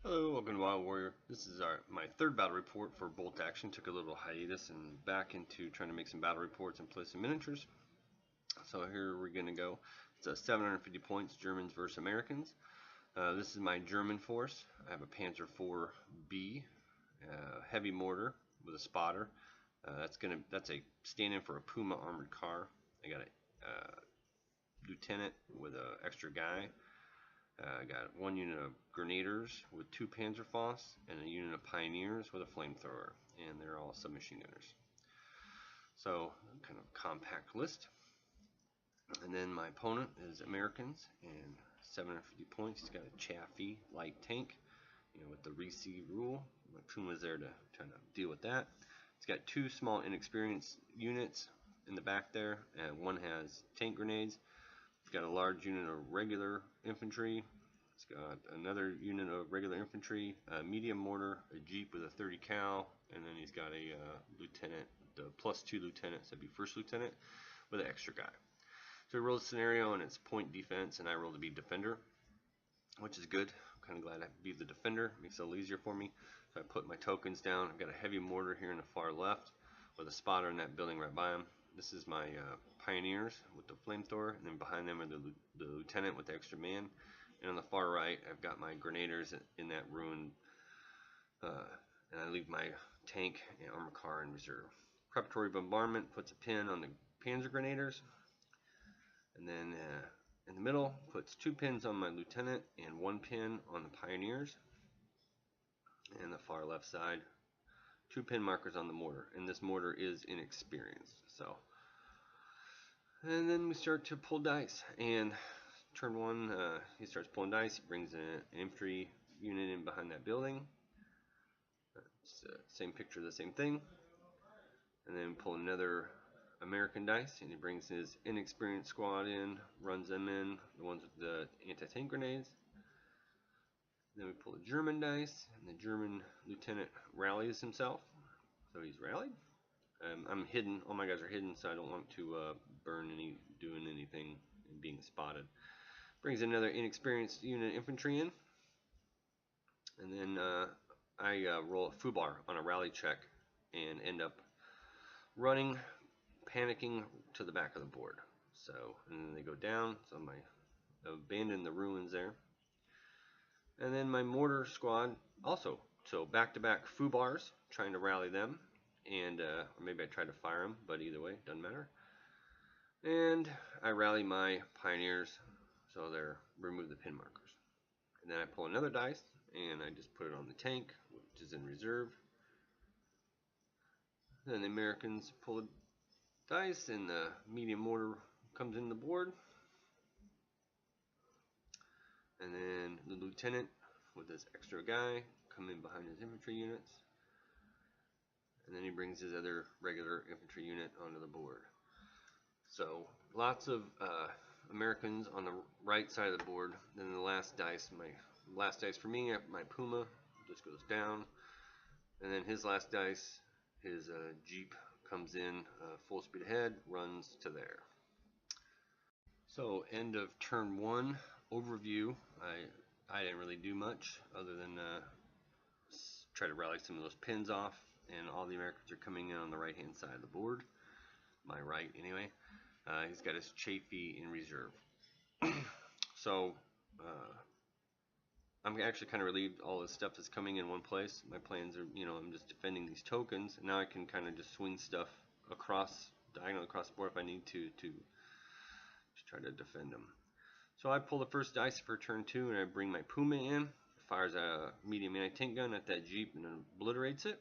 Hello, welcome to Wild Warrior. This is my third battle report for Bolt Action. Took a little hiatus and back into trying to make some battle reports and play some miniatures. So here we're going to go. It's 750 points, Germans versus Americans. This is my German force. I have a Panzer IV-B, heavy mortar with a spotter. That's a stand-in for a Puma armored car. I got a lieutenant with an extra guy. I got one unit of Grenadiers with two Panzerfaust and a unit of Pioneers with a flamethrower, and they're all submachine gunners. So, kind of compact list. And then my opponent is Americans, and 750 points. He's got a Chaffee light tank, with the receive rule. My Puma's there to kind of deal with that. He's got two small inexperienced units in the back there, and one has tank grenades. He's got a large unit of regular infantry. He's got another unit of regular infantry, a medium mortar, a jeep with a 30 cal, and then he's got a lieutenant, the +2 lieutenant, so that'd be first lieutenant, with an extra guy. So we rolled a scenario, and it's point defense, and I rolled to be defender, which is good. I'm kind of glad I be the defender. Makes it a little easier for me. So I put my tokens down. I've got a heavy mortar here in the far left with a spotter in that building right by him. This is my Pioneers with the flamethrower, and then behind them are the lieutenant with the extra man. And on the far right, I've got my Grenadiers in that ruin, and I leave my tank and armor car in reserve. Preparatory bombardment puts a pin on the Panzer Grenadiers, and then in the middle puts 2 pins on my lieutenant and 1 pin on the Pioneers. And the far left side, 2 pin markers on the mortar, and this mortar is inexperienced. So, and then we start to pull dice, and turn 1, he starts pulling dice. He brings an infantry unit in behind that building. It's same picture, the same thing. And then pull another American dice, and he brings his inexperienced squad in, runs them in, the ones with the anti-tank grenades. Then we pull a German dice, and the German lieutenant rallies himself. So he's rallied. I'm hidden. All my guys are hidden, so I don't want to burn doing anything and being spotted. Brings another inexperienced unit infantry in, and then I roll a foobar on a rally check and end up running, panicking to the back of the board. So, and then they go down. So I abandon the ruins there. And then my mortar squad also. So back-to-back foobars, trying to rally them. And or maybe I try to fire them, but either way, doesn't matter. And I rally my Pioneers, so they're remove the pin markers. And then I pull another dice, and I just put it on the tank, which is in reserve. Then the Americans pull a dice, and the medium mortar comes in the board. And then the lieutenant with this extra guy come in behind his infantry units. And then he brings his other regular infantry unit onto the board. So lots of Americans on the right side of the board. Then the last dice, my last dice for me, my Puma just goes down. And then his last dice, his Jeep comes in full speed ahead, runs to there. So end of turn 1 overview. I didn't really do much other than try to rally some of those pins off, and all the Americans are coming in on the right hand side of the board. My right, anyway. He's got his Chaffee in reserve. So I'm actually kind of relieved all this stuff is coming in one place. My plans are, I'm just defending these tokens, and now I can kind of just swing stuff diagonal across the board if I need to just try to defend them. So I pull the first dice for turn 2, and I bring my Puma in. Fires a medium anti-tank gun at that Jeep and obliterates it.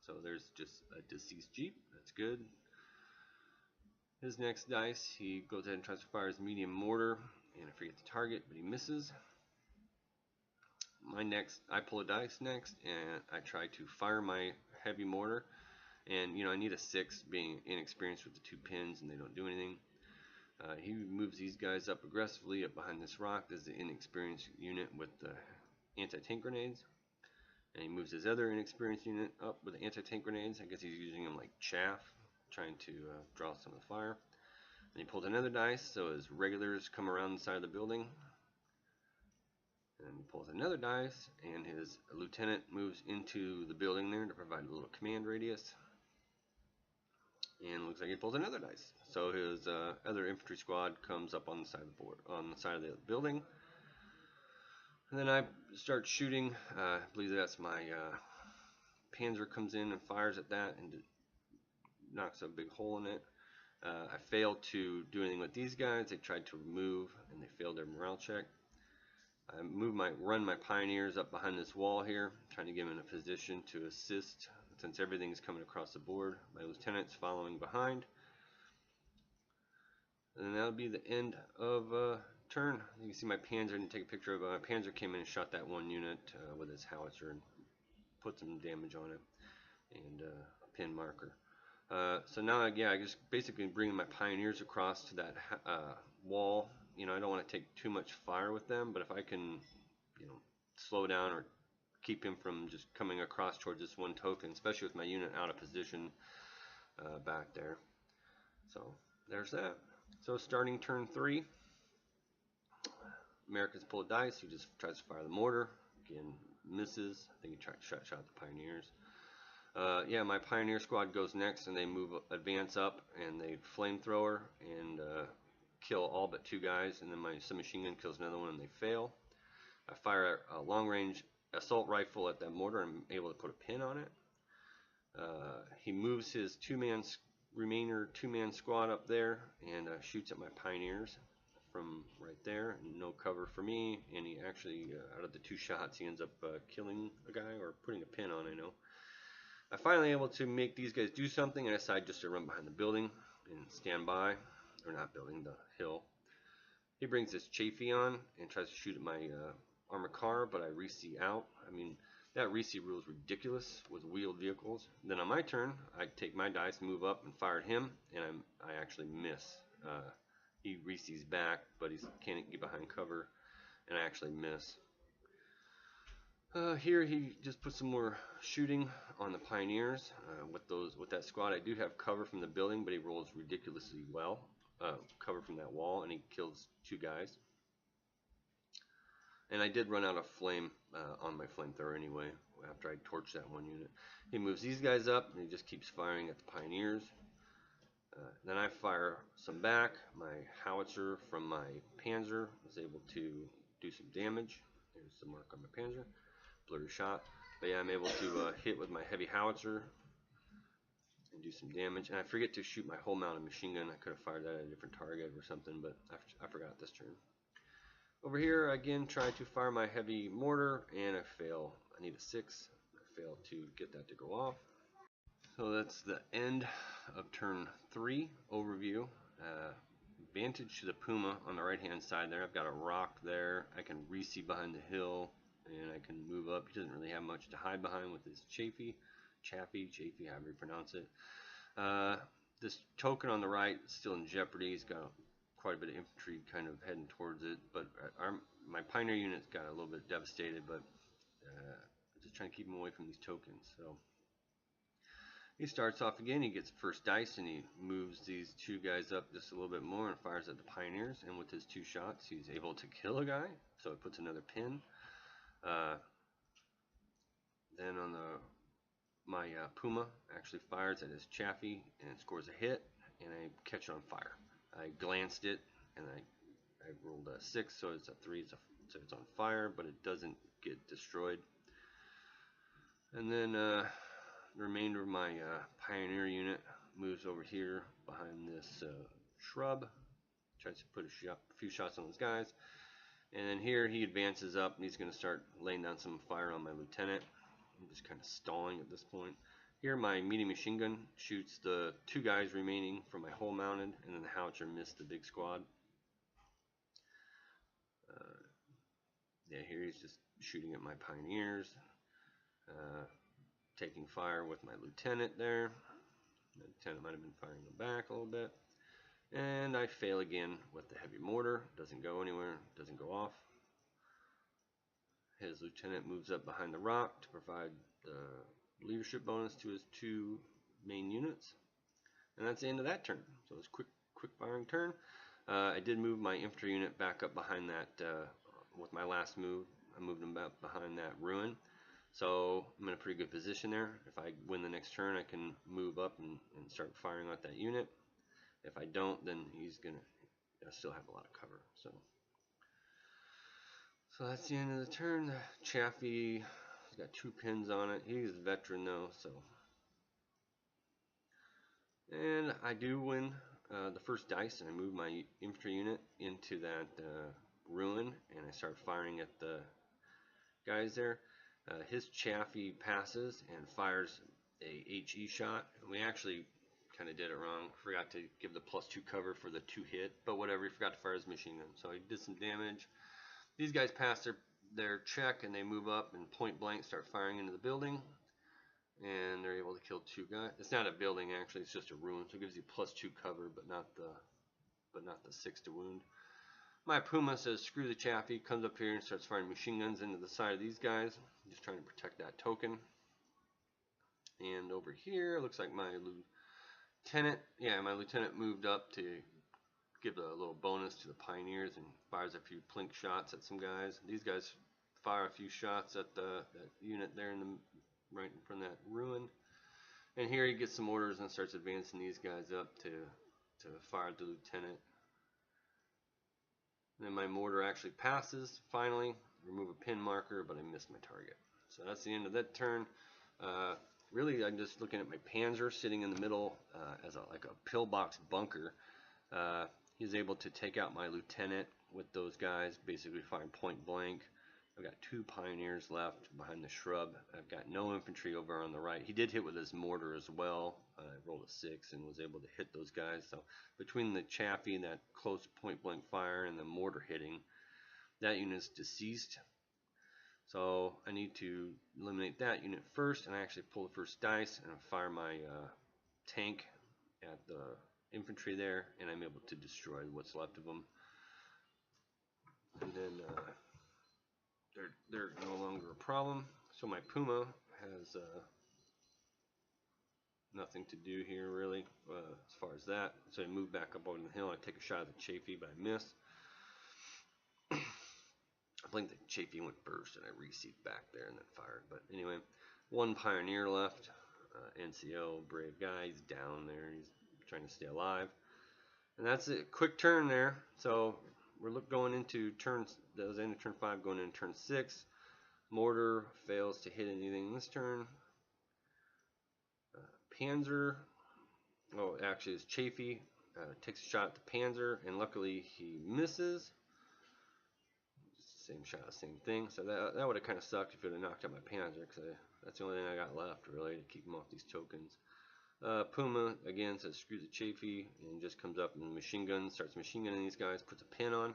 So there's just a deceased Jeep. That's good. His next dice, he goes ahead and tries to fire his medium mortar, and I forget the target, but he misses. I pull a dice next, and I try to fire my heavy mortar. And I need a 6, being inexperienced with the 2 pins, and they don't do anything. He moves these guys up aggressively up behind this rock. This is the inexperienced unit with the anti-tank grenades. And he moves his other inexperienced unit up with the anti-tank grenades. I guess he's using them like chaff, trying to draw some of the fire. And he pulls another dice, so his regulars come around the side of the building. And he pulls another dice, and his lieutenant moves into the building there to provide a little command radius. And looks like he pulls another dice. So his other infantry squad comes up on the side of the board, on the side of the building. And then I start shooting. I believe that's my Panzer comes in and fires at that and knocks a big hole in it. I failed to do anything with these guys. They tried to move and they failed their morale check. I run my pioneers up behind this wall here, trying to get them in a position to assist since everything's coming across the board. My lieutenant's following behind. And then that'll be the end of turn. You can see my Panzer, and take a picture of my Panzer came in and shot that one unit with his howitzer and put some damage on it and a pin marker. So now, yeah, I just basically bringing my pioneers across to that wall. You know, I don't want to take too much fire with them, but if I can, you know, slow down or keep him from just coming across towards this one token, especially with my unit out of position back there. So there's that. So starting turn 3, Americans pull a dice. He just tries to fire the mortar. Again, misses. I think he shot the pioneers. Yeah, my pioneer squad goes next, and they advance up, and they flamethrower and kill all but 2 guys, and then my submachine gun kills another one, and they fail. I fire a long-range assault rifle at that mortar, and I'm able to put a pin on it. He moves his remainder two-man squad up there and shoots at my pioneers from right there. No cover for me, and he actually, out of the 2 shots, he ends up killing a guy or putting a pin on, I know. I'm finally able to make these guys do something, and I decide just to run behind the building and stand by, or not building, the hill. He brings this Chaffee on and tries to shoot at my armored car, but I re-see out. I mean, that re-see rule is ridiculous with wheeled vehicles. Then on my turn, I take my dice, move up, and fire at him, and I actually miss. He re-sees back, but he can't get behind cover, and I actually miss. Here he just put some more shooting on the pioneers with that squad. I do have cover from the building, but he rolls ridiculously well. Cover from that wall, and he kills 2 guys. And I did run out of flame on my flamethrower anyway after I torched that one unit. He moves these guys up, and he just keeps firing at the pioneers. Then I fire some back. My howitzer from my Panzer was able to do some damage. There's the mark on my Panzer. Blurry shot. But yeah, I'm able to hit with my heavy howitzer and do some damage. And I forget to shoot my whole mounted machine gun. I could have fired that at a different target or something, but I forgot this turn. Over here, again, try to fire my heavy mortar, and I fail. I need a 6. I fail to get that to go off. So that's the end of turn 3 overview. Vantage to the Puma on the right hand side there. I've got a rock there. I can re-see behind the hill, and I can move up. He doesn't really have much to hide behind with his Chaffee, however you pronounce it. This token on the right is still in jeopardy. He's got quite a bit of infantry kind of heading towards it, but my pioneer unit's got a little bit devastated, but just trying to keep him away from these tokens. So he starts off again. He gets first dice, and he moves these 2 guys up just a little bit more and fires at the pioneers. And with his 2 shots, he's able to kill a guy, so it puts another pin. Then on my Puma actually fires at his Chaffee and scores a hit, and I catch it on fire. I glanced it, and I rolled a 6, so it's a 3, so it's on fire, but it doesn't get destroyed. And then the remainder of my pioneer unit moves over here behind this shrub, tries to put a few shots on those guys, and then here he advances up, and he's going to start laying down some fire on my lieutenant. I'm just kind of stalling at this point. Here my medium machine gun shoots the 2 guys remaining from my whole mounted, and then the howitzer missed the big squad. Yeah, here he's just shooting at my pioneers, taking fire with my lieutenant there. The lieutenant might have been firing them back a little bit. And I fail again with the heavy mortar. Doesn't go anywhere, doesn't go off. His lieutenant moves up behind the rock to provide the leadership bonus to his 2 main units. And that's the end of that turn. So it's quick firing turn. I did move my infantry unit back up behind that with my last move. I moved him back behind that ruin. So I'm in a pretty good position there. If I win the next turn, I can move up and start firing at that unit. If I don't, then he's going to still have a lot of cover. So that's the end of the turn. Chaffee, he's got 2 pins on it. He's a veteran though, so. And I do win the first dice, and I move my infantry unit into that ruin, and I start firing at the guys there. His Chaffee passes and fires a HE shot. We actually kind of did it wrong. Forgot to give the +2 cover for the 2 hit, but whatever. He forgot to fire his machine gun, so he did some damage. These guys pass their check, and they move up and point blank start firing into the building, and they're able to kill 2 guys. It's not a building actually; it's just a ruin, so it gives you +2 cover, but not the 6 to wound. My Puma says, screw the Chaffee, comes up here and starts firing machine guns into the side of these guys. Just trying to protect that token. And over here, looks like my lieutenant, my lieutenant moved up to give a little bonus to the pioneers and fires a few plink shots at some guys. These guys fire a few shots at that unit there right in front of that ruin. And here he gets some orders and starts advancing these guys up to fire the lieutenant. Then my mortar actually passes, finally. Remove a pin marker, but I missed my target. So that's the end of that turn. Really, I'm just looking at my Panzer sitting in the middle as like a pillbox bunker. He's able to take out my lieutenant with those guys, basically firing point blank. I've got 2 pioneers left behind the shrub. I've got no infantry over on the right. He did hit with his mortar as well. I rolled a 6 and was able to hit those guys. So between the Chaffee and that close point blank fire and the mortar hitting, that unit's deceased. So I need to eliminate that unit first, and I actually pull the first dice and fire my tank at the infantry there, and I'm able to destroy what's left of them. And then they're no longer a problem. So my Puma has nothing to do here really as far as that. So I move back up on the hill. I take a shot at the Chaffee, but I miss. I think the Chaffee went first, and I reseat back there and then fired. But anyway, 1 pioneer left. NCO, brave guy. He's down there. He's trying to stay alive. And that's it. Quick turn there. So we're going into turns. That was the end of turn 5, going into turn 6. Mortar fails to hit anything this turn. Panzer, actually it's Chaffee, takes a shot at the Panzer, and luckily he misses. Same shot, same thing. So that would have kind of sucked if it would have knocked out my Panzer, because that's the only thing I got left really to keep him off these tokens. Puma again says screw the Chaffee, and just comes up and machine guns, starts machine gunning these guys, puts a pin on.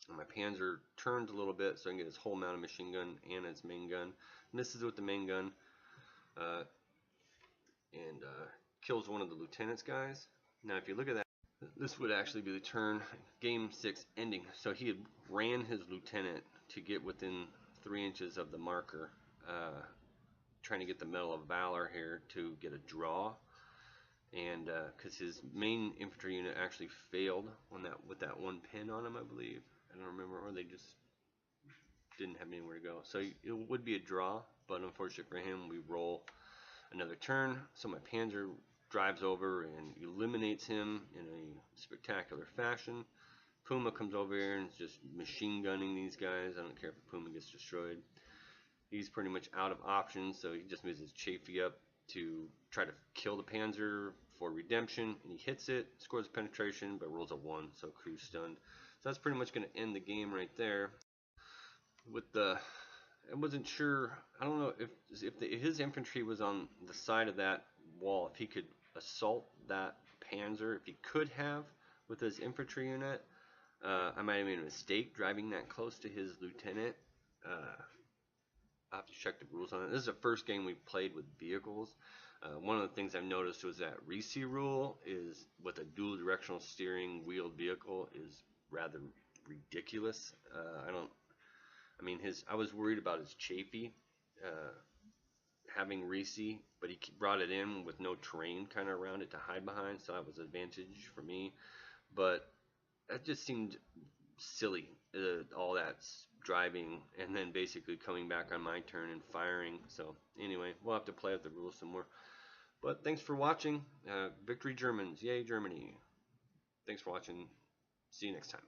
And my Panzer turns a little bit so I can get his whole mount of machine gun and its main gun. Misses with the main gun, and kills one of the lieutenant's guys. Now if you look at that, this would actually be the turn, game 6 ending. So he had ran his lieutenant to get within 3 inches of the marker, trying to get the Medal of Valor here to get a draw. And because his main infantry unit actually failed on that with that 1 pin on him, I believe. I don't remember, or they just didn't have anywhere to go. So it would be a draw, but unfortunately for him, we roll another turn. So my Panzer drives over and eliminates him in a spectacular fashion. Puma comes over here and is just machine gunning these guys. I don't care if the Puma gets destroyed. He's pretty much out of options, so he just moves his Chaffee up to try to kill the Panzer for redemption, and he hits it, scores a penetration, but rolls a 1, so crew's stunned. So that's pretty much going to end the game right there. I wasn't sure. I don't know if his infantry was on the side of that wall, if he could assault that Panzer, if he could have with his infantry unit. I might have made a mistake driving that close to his lieutenant. I'll have to check the rules on it. This is the first game we've played with vehicles. One of the things I've noticed was that RISI rule is with a dual directional steering wheeled vehicle is rather ridiculous. I was worried about his Chaffee having RISI, but he brought it in with no terrain kind of around it to hide behind, so that was an advantage for me. But that just seemed silly, all that driving and then basically coming back on my turn and firing. So anyway, we'll have to play with the rules some more. But thanks for watching. Victory Germans. Yay, Germany. Thanks for watching. See you next time.